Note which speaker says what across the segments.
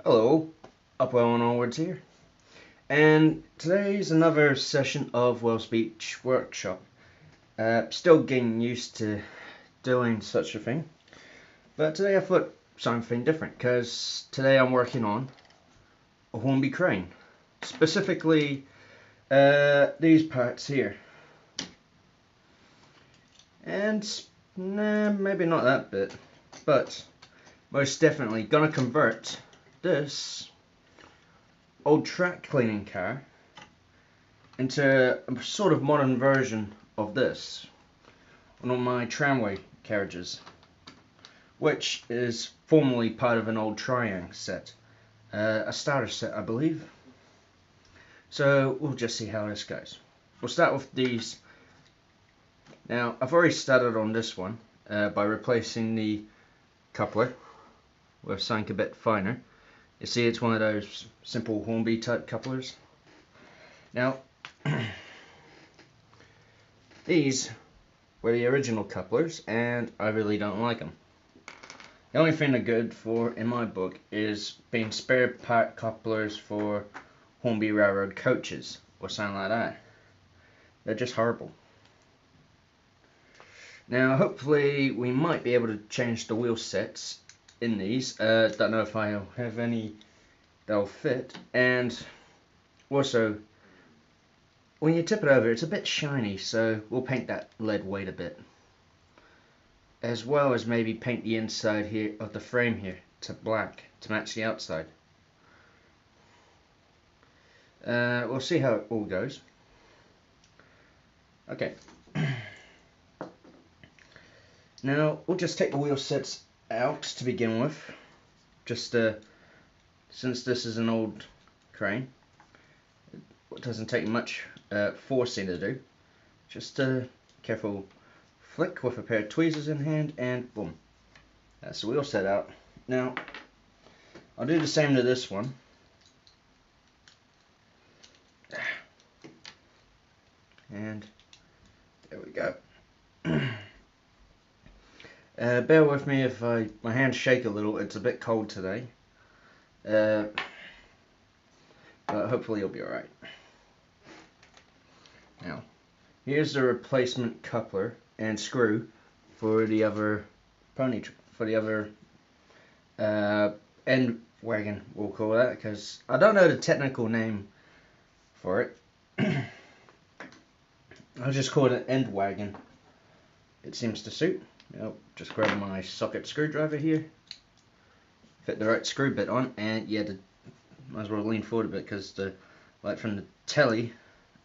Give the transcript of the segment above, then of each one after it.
Speaker 1: Hello, Upwell and onwards here, and today's another session of Wisbech workshop. Still getting used to doing such a thing, but today I thought something different because today I'm working on a Hornby crane, specifically these parts here, and maybe not that bit, but most definitely gonna convert this old track cleaning car into a sort of modern version of this on my tramway carriages, which is formerly part of an old Triangle set, a starter set I believe. So we'll just see how this goes. We'll start with these. Now I've already started on this one by replacing the coupler with something a bit finer. You see, it's one of those simple Hornby type couplers. Now, these were the original couplers, and I really don't like them. The only thing they're good for, in my book, is being spare part couplers for Hornby Railroad coaches, or something like that. They're just horrible. Now, hopefully, we might be able to change the wheel sets in these. Don't know if I'll have any that'll fit, and also when you tip it over it's a bit shiny, so we'll paint that lead weight a bit, as well as maybe paint the inside here of the frame here to black to match the outside. We'll see how it all goes. Okay. Now we'll just take the wheel sets out to begin with, just since this is an old crane, it doesn't take much forcing to do. Just a careful flick with a pair of tweezers in hand, and boom, that's the wheel set out. Now I'll do the same to this one. And there we go. Bear with me if my hands shake a little. It's a bit cold today, but hopefully you'll be alright. Now, here's the replacement coupler and screw for the other end wagon, we'll call that, because I don't know the technical name for it. I'll just call it an end wagon. It seems to suit. Just grab my socket screwdriver here, fit the right screw bit on, and yeah, might as well lean forward a bit because the light from the telly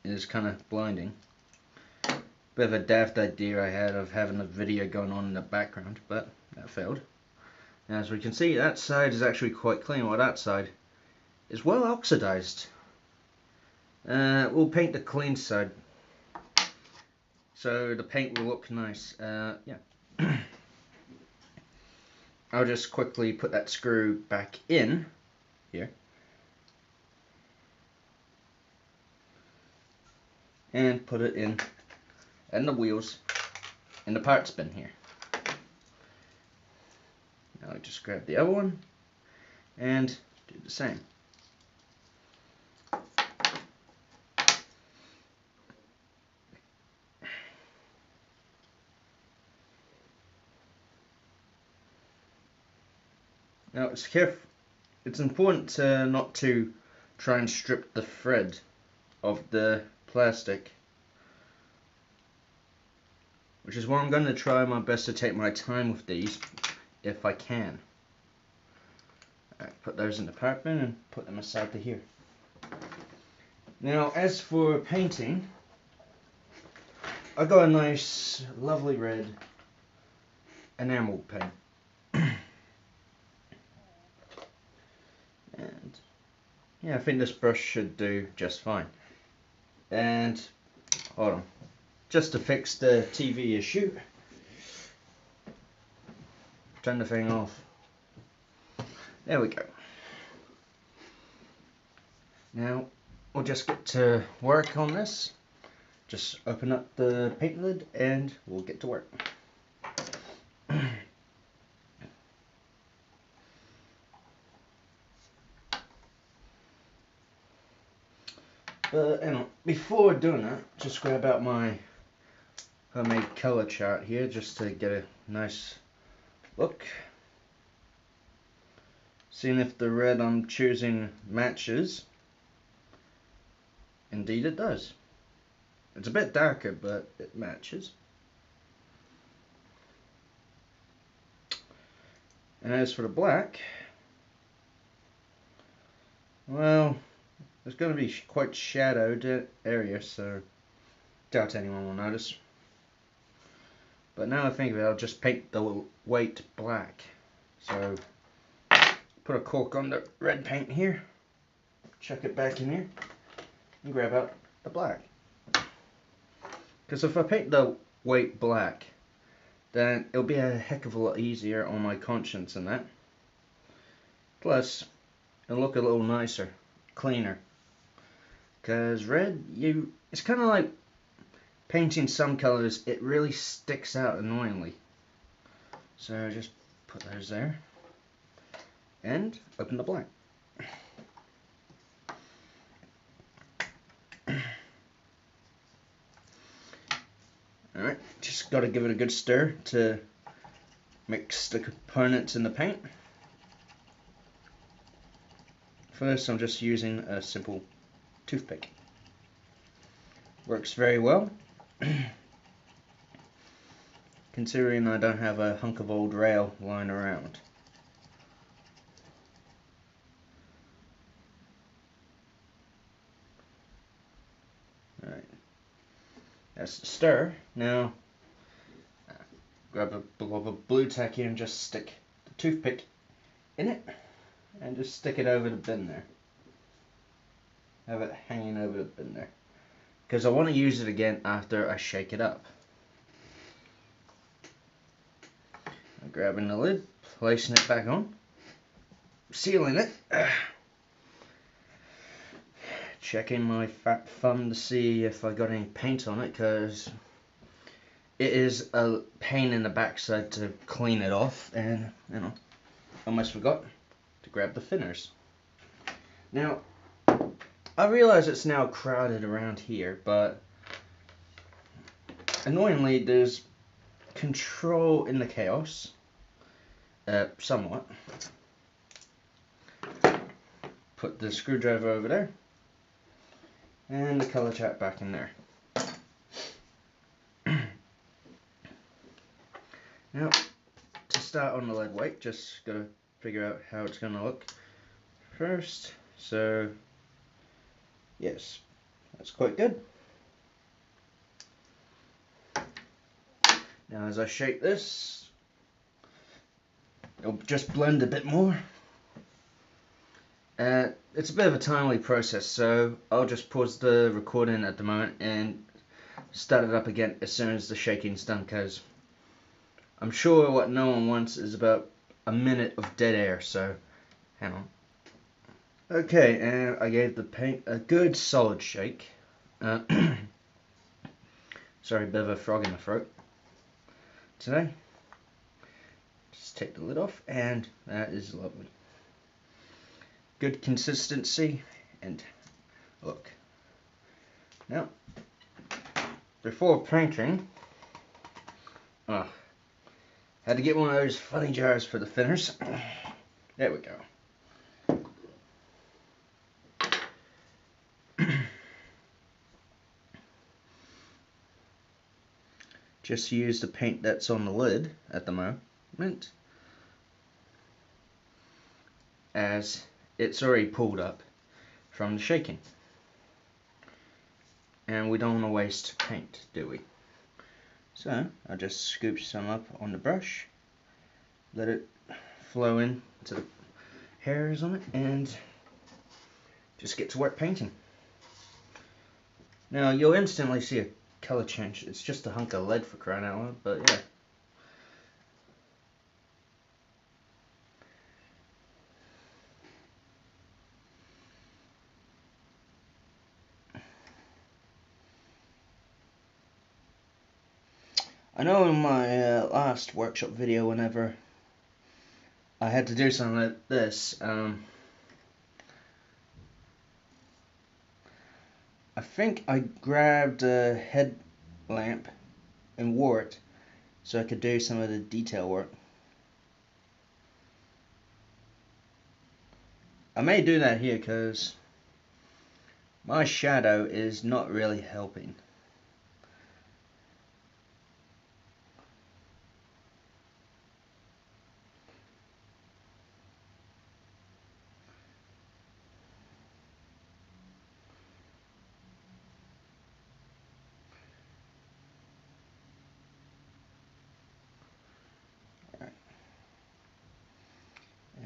Speaker 1: is kind of blinding. Bit of a daft idea I had of having a video going on in the background, but that failed. Now, as we can see, that side is actually quite clean, while that side is well oxidized. We'll paint the clean side so the paint will look nice. Yeah. I'll just quickly put that screw back in here and put it in and the wheels in the parts bin here. Now I just grab the other one and do the same. Now it's important not to try and strip the thread of the plastic, which is why I'm going to try my best to take my time with these if I can. Put those in the part bin and put them aside to here. Now, as for painting, I got a nice lovely red enamel paint. And yeah, I think this brush should do just fine. And hold on, just to fix the TV issue, turn the thing off. There we go. Now we'll just get to work on this. Just open up the paint lid and we'll get to work. But anyway, before doing that, just grab out my homemade color chart here just to get a nice look. Seeing if the red I'm choosing matches. Indeed it does. It's a bit darker, but it matches. And as for the black, well, there's going to be quite shadowed area, so doubt anyone will notice. But now I think of it, I'll just paint the white black. So put a cork on the red paint here, chuck it back in here, and grab out the black. Because if I paint the white black, then it'll be a heck of a lot easier on my conscience and that. Plus, it'll look a little nicer, cleaner. Because red, it's kind of like painting some colors, it really sticks out annoyingly. So just put those there. And open the black. Alright, just got to give it a good stir to mix the components in the paint. First, I'm just using a simple toothpick. Works very well, considering I don't have a hunk of old rail lying around. Alright, that's the stir. Now, grab a blob of blue tack here and just stick the toothpick in it, and just stick it over the bin there. Have it hanging over the bin there. Because I want to use it again after I shake it up. I'm grabbing the lid, placing it back on, sealing it, checking my fat thumb to see if I got any paint on it, because it is a pain in the backside to clean it off, and you know, almost forgot to grab the thinners. Now, I realize it's now crowded around here, but annoyingly there's control in the chaos, somewhat. Put the screwdriver over there, and the color chart back in there. Now, to start on the lead white, just gotta figure out how it's gonna look first. So, yes, that's quite good. Now as I shake this, it'll just blend a bit more. It's a bit of a timely process, so I'll just pause the recording at the moment and start it up again as soon as the shaking's done, because I'm sure what no one wants is about a minute of dead air, so hang on. Okay, and I gave the paint a good solid shake. Sorry, a bit of a frog in my throat today. Just take the lid off, and that is lovely. Good consistency, and look. Now, before painting, had to get one of those funny jars for the thinners. There we go. Just use the paint that's on the lid at the moment, as it's already pulled up from the shaking. And we don't want to waste paint, do we? So I'll just scoop some up on the brush, let it flow in to the hairs on it, and just get to work painting. Now you'll instantly see a color change. It's just a hunk of lead, for crying out loud, but yeah. I know in my last workshop video, whenever I had to do something like this, I think I grabbed a headlamp and wore it so I could do some of the detail work. I may do that here because my shadow is not really helping.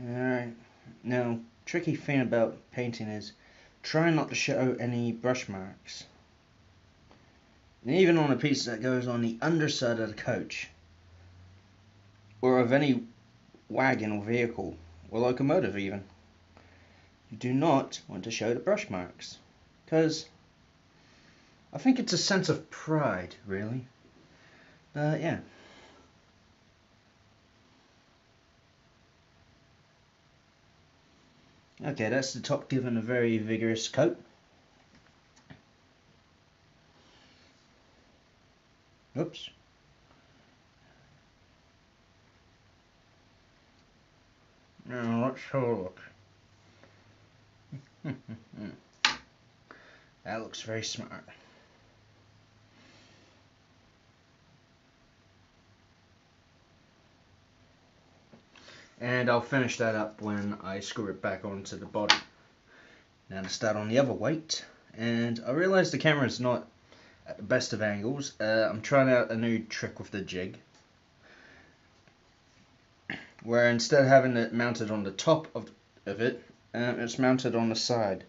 Speaker 1: Alright, now tricky thing about painting is try not to show any brush marks. And even on a piece that goes on the underside of the coach, or of any wagon or vehicle, or locomotive even, you do not want to show the brush marks, because I think it's a sense of pride, really. Yeah. Okay, that's the top given a very vigorous coat. Oops. Now let's have a look. That looks very smart. And I'll finish that up when I screw it back onto the body. Now to start on the other weight. And I realise the camera is not at the best of angles. I'm trying out a new trick with the jig, where instead of having it mounted on the top of it, it's mounted on the side.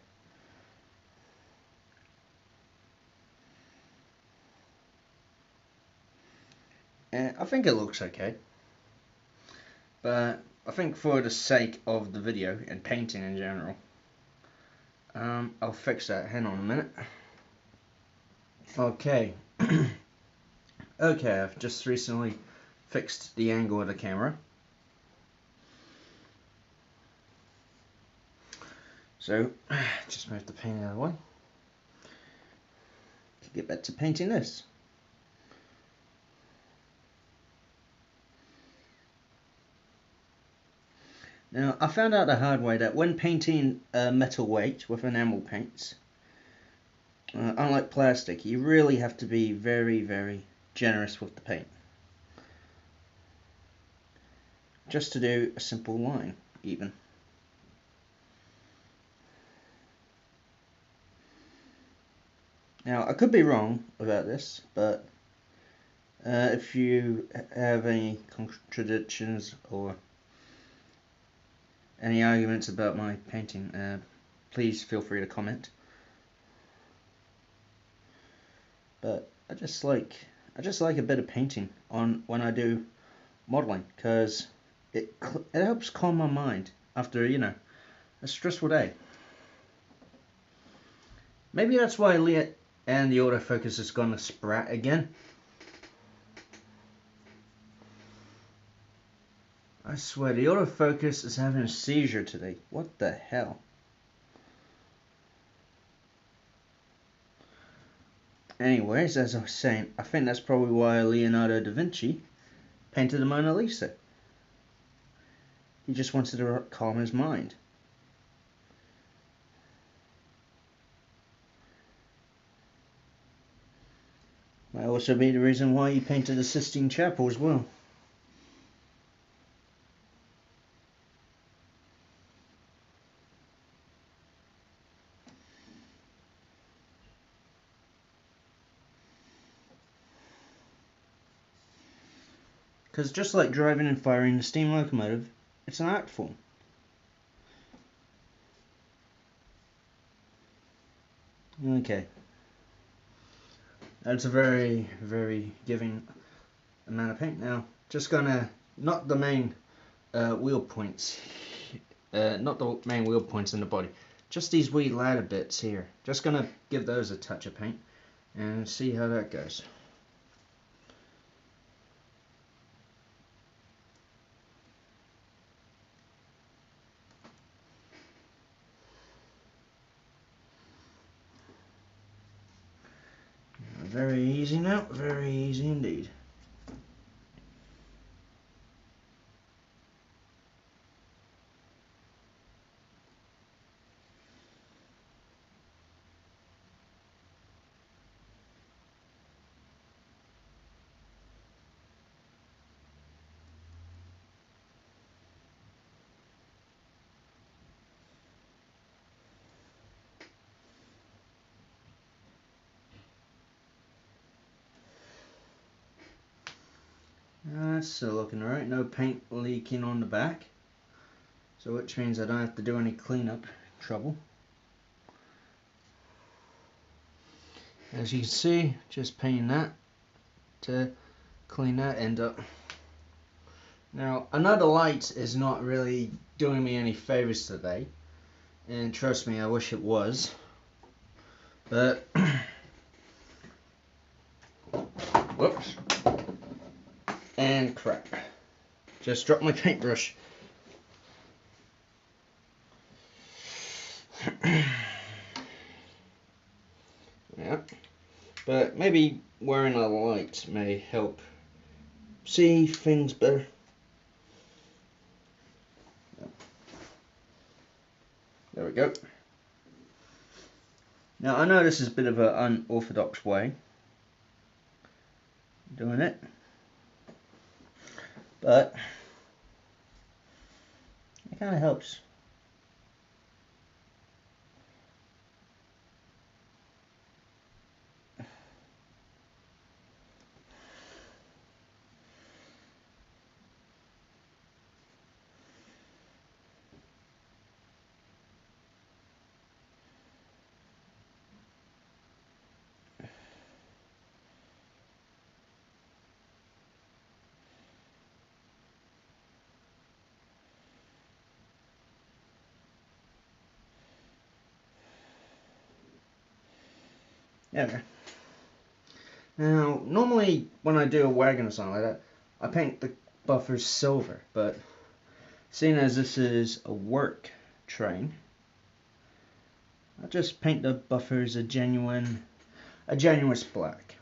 Speaker 1: And I think it looks okay. But I think for the sake of the video and painting in general, I'll fix that. Hang on a minute. Okay. Okay, I've just recently fixed the angle of the camera. So, just move the paint out of the way. Get back to painting this. Now, I found out the hard way that when painting metal weight with enamel paints, unlike plastic, you really have to be very, very generous with the paint. Just to do a simple line, even. Now, I could be wrong about this, but if you have any contradictions or any arguments about my painting, please feel free to comment. But I just like a bit of painting on when I do modeling, because it helps calm my mind after, you know, a stressful day. Maybe that's why Leah and the autofocus is gonna sprat again. I swear, the autofocus is having a seizure today. What the hell? Anyways, as I was saying, I think that's probably why Leonardo da Vinci painted the Mona Lisa. He just wanted to calm his mind. Might also be the reason why he painted the Sistine Chapel as well. Because just like driving and firing a steam locomotive, it's an art form. Okay. That's a very, very giving amount of paint. Now, just gonna, not the main wheel points, not the main wheel points in the body, just these wee ladder bits here. Just gonna give those a touch of paint and see how that goes. Very easy now, very easy indeed. That's still looking alright, no paint leaking on the back, so which means I don't have to do any cleanup trouble. As you can see, just painting that to clean that end up. Now, another light is not really doing me any favors today, and trust me, I wish it was, but whoops, and crap, just dropped my paintbrush. Yeah, but maybe wearing a light may help see things better. There we go. Now I know this is a bit of an unorthodox way of doing it, but it kind of helps. Yeah. Now, normally when I do a wagon or something like that, I paint the buffers silver, but seeing as this is a work train, I'll just paint the buffers a genuine black.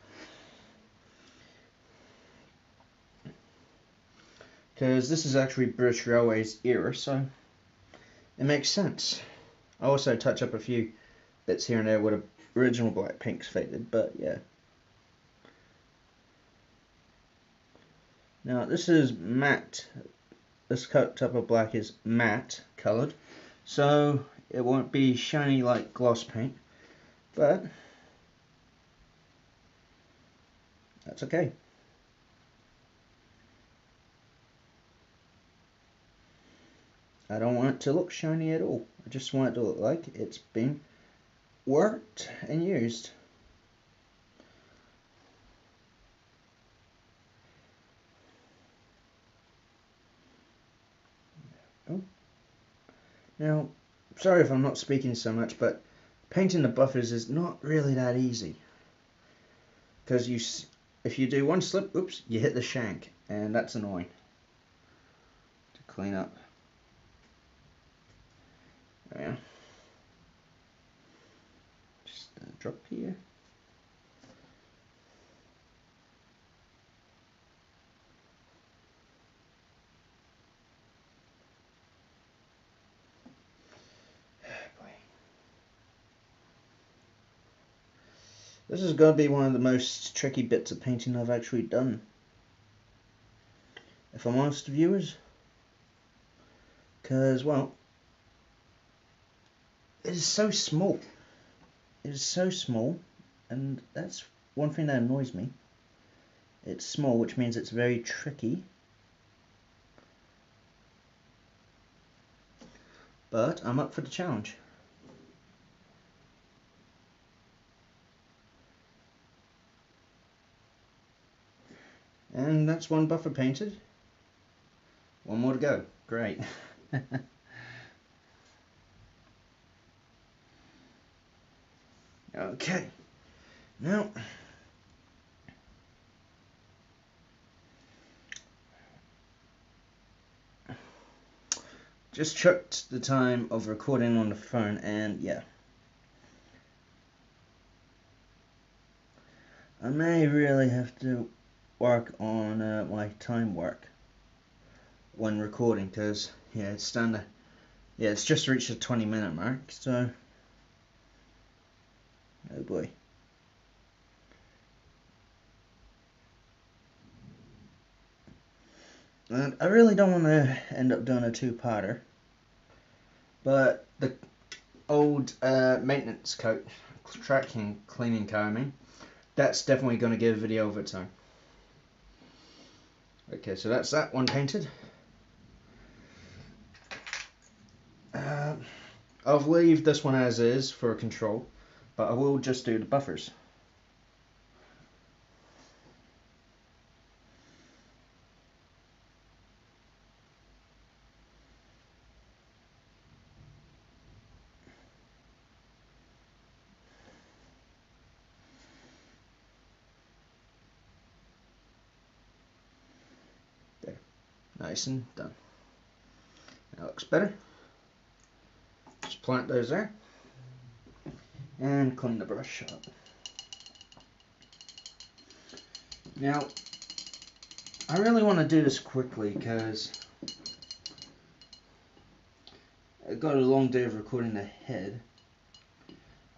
Speaker 1: Because this is actually British Railways era, so it makes sense. I also touch up a few bits here and there where the original black paint's faded, but yeah. Now this is matte. This type of black is matte coloured, so it won't be shiny like gloss paint, but that's okay. I don't want it to look shiny at all. I just want it to look like it's been worked and used. Oh. Now, sorry if I'm not speaking so much, but painting the buffers is not really that easy. Because if you do one slip, oops, you hit the shank, and that's annoying to clean up. There we are. Just drop here. This is going to be one of the most tricky bits of painting I've actually done, if I'm honest, viewers. Because, well, it is so small. It is so small, and that's one thing that annoys me. It's small, which means it's very tricky. But I'm up for the challenge. And that's one buffer painted. One more to go. Great. Okay. Now, just checked the time of recording on the phone, and yeah. I may really have to work on my time work when recording, because it's just reached the 20-minute mark, so oh boy. And I really don't want to end up doing a two-parter, but the old maintenance coat, tracking cleaning car, that's definitely going to give a video of its own. Okay, so that's that one painted. I'll leave this one as is for control, but I will just do the buffers. There, nice and done. That looks better. Just plant those there and clean the brush up. Now, I really want to do this quickly because I got a long day of recording ahead.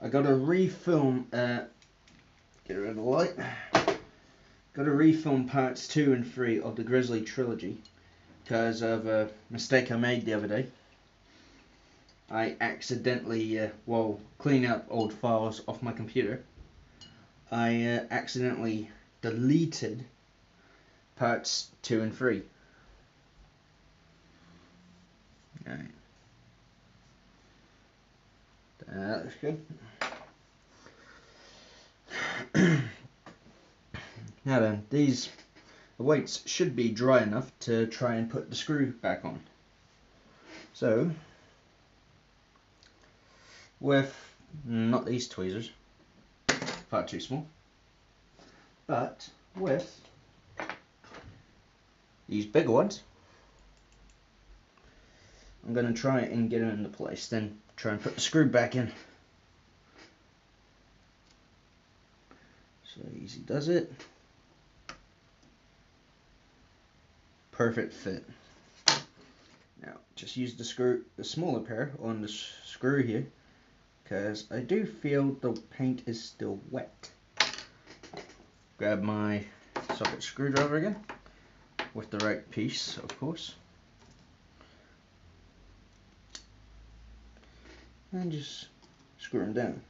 Speaker 1: I got to refilm, get rid of the light. Got to refilm parts 2 and 3 of the Grizzly trilogy because of a mistake I made the other day. I accidentally, while cleaning up old files off my computer, I accidentally deleted parts 2 and 3. Alright. That looks good. Now then, the weights should be dry enough to try and put the screw back on. So, with not these tweezers, far too small, but with these bigger ones, I'm going to try and get it into place, then try and put the screw back in. So easy does it. Perfect fit. Now just use the smaller pair on the screw here, because I do feel the paint is still wet. Grab my socket screwdriver again, with the right piece, of course, and just screw them down.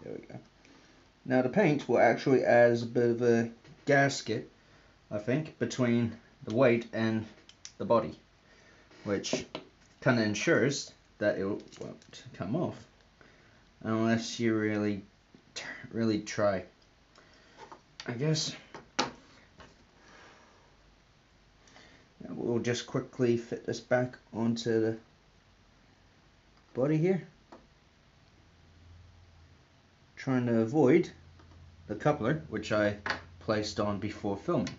Speaker 1: There we go. Now the paint will actually add a bit of a gasket, I think, between the weight and the body, which kind of ensures that it won't come off unless you really try. I guess now we'll just quickly fit this back onto the body here, trying to avoid the coupler which I placed on before filming.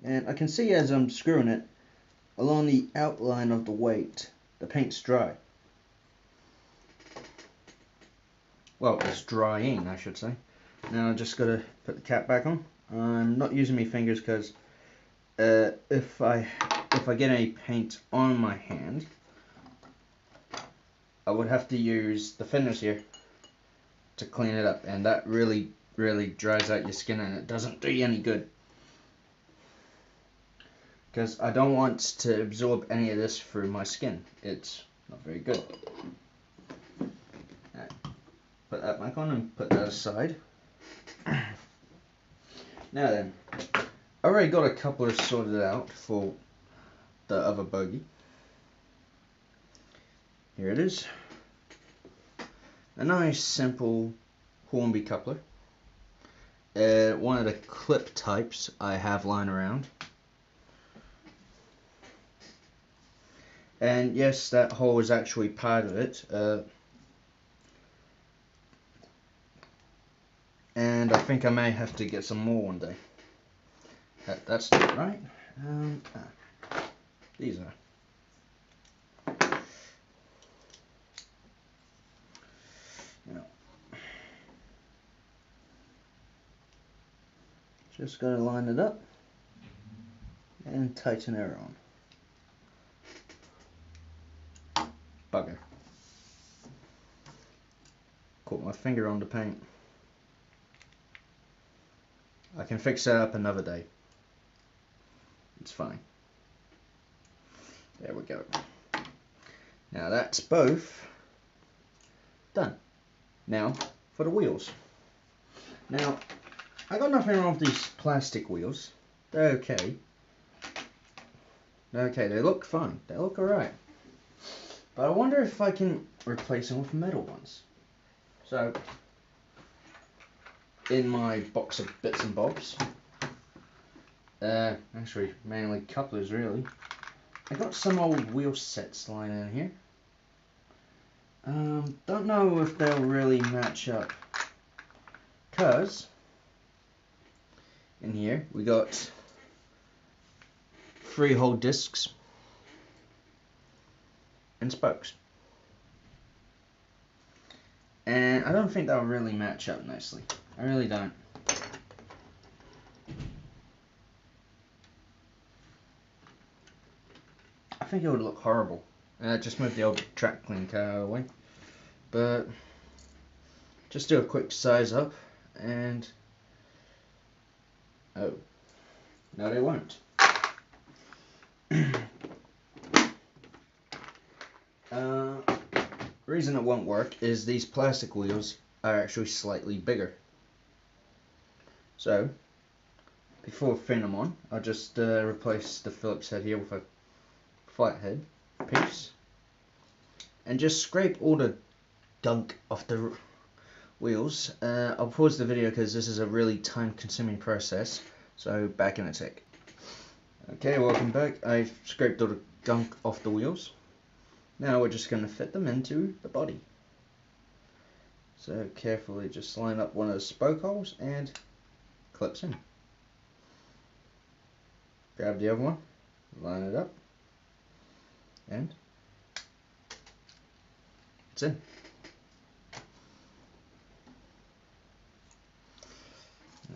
Speaker 1: And I can see as I'm screwing it, along the outline of the weight, the paint's dry. Well, it's drying, I should say. Now I just gotta put the cap back on. I'm not using my fingers because if I get any paint on my hand, I would have to use the fingers here to clean it up, and that really dries out your skin, and it doesn't do you any good. Because I don't want to absorb any of this through my skin. It's not very good. Right. Put that back on and put that aside. Now then, I already got a coupler sorted out for the other buggy. Here it is. A nice simple Hornby coupler. One of the clip types I have lying around. And yes, that hole is actually part of it. and I think I may have to get some more one day. That's not right. These are. Now, just gotta line it up and tighten it on. Bugger. Caught my finger on the paint. I can fix that up another day. It's fine. There we go. Now that's both done. Now for the wheels. Now I got nothing wrong with these plastic wheels. They're okay. Okay, they look fine. They look alright. But I wonder if I can replace them with metal ones. So in my box of bits and bobs, actually mainly couplers really, I got some old wheel sets lying in here. Don't know if they'll really match up, cause in here we got 3 whole discs and spokes, and I don't think that'll really match up nicely. I really don't. I think it would look horrible. Just move the old track clean car out of the way. But just do a quick size up and oh, no they won't. Reason it won't work is these plastic wheels are actually slightly bigger. So before fitting them on, I'll just replace the Phillips head here with a flathead piece and just scrape all the gunk off the wheels. I'll pause the video because this is a really time consuming process, so back in a sec. Okay, welcome back. I've scraped all the gunk off the wheels. Now we're just going to fit them into the body. So carefully just line up one of the spoke holes and clips in. Grab the other one, line it up, and it's in.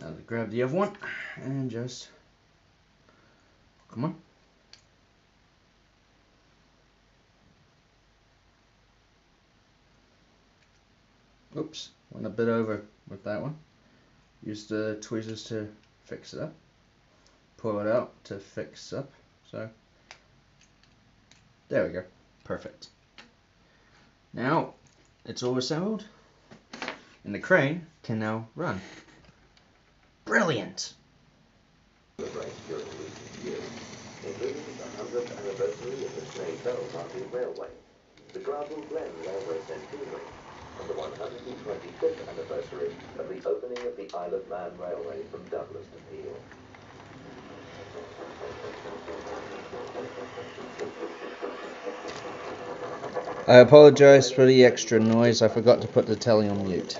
Speaker 1: Now grab the other one and just come on. Oops, went a bit over with that one. Use the tweezers to fix it up. Pull it out to fix up. So there we go. Perfect. Now it's all assembled and the crane can now run. Brilliant!
Speaker 2: Including the 100th anniversary of the Snape Bell Party Railway, the Garden Glen Railway Centenary, and the 125th anniversary of the opening of the Isle of Man Railway from Douglas to Peel.
Speaker 1: I apologise for the extra noise. I forgot to put the telly on mute.